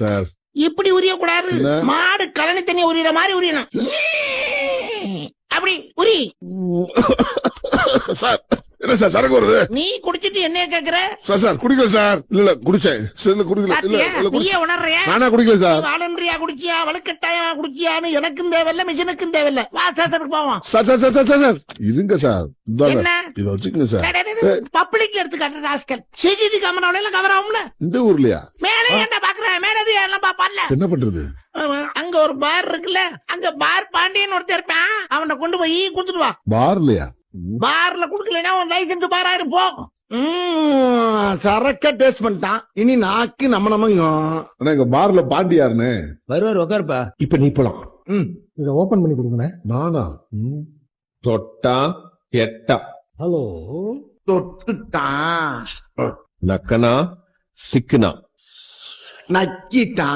Sir இப்படி உரிய கூடாது. மாடு கழனி தண்ணி உரியற மாதிரி உரியணும். அப்படி உரி. சார் என்ன சார் சரக்கு வருது? நீ குடிச்சிட்டு என்ன கேக்குற? சார் குடிக்கல சார். இல்ல குடிச்சேன். குடிக்கல. நீயே உணர்றியா? நானா குடிக்கல சார். வாலண்டரியா குடிச்சியா வலுக்கட்டாயமா குடிச்சியான்னு எனக்கும் தேவையில்ல மிஷினுக்கும் தேவையில்ல. வா சாசருக்கு போவோம். சார் இருங்க சார். என்ன இத வச்சுக்கங்க சார். பப்ளிக் எடுத்து காட்டுற ராஸ்கல். சிஜிடி கேமராவில கவர் ஆகும்ல. இந்த ஊர்லயா? மேலே ஏன்டா பாக்குற? மேலது எல்லாம் பாப்பல்ல. என்ன பண்றது? அங்க ஒரு பார் இருக்குல்ல, அங்க பார் பாண்டியன் ஒருத்தர் இருப்பான். அவனை கொண்டு போய் குடுத்துட்டு வா. பார்லயா? பார்ல குடுக்கலன்னா உன் லைசன்ஸ் பாராயிரம் போ. சரக்க டேஸ்ட் பண்ணிட்டான். இனி நாக்கு நம்ம எங்க பார்ல பாண்டி யாருன்னு வருவார் உட்காருப்பா. இப்ப நீ போலாம். இத ஓபன் பண்ணி கொடுங்க. நானா? தொட்டா எட்டா ஹலோ தொட்டுட்டான் நக்கனா சிக்கனா நக்கிட்டான்.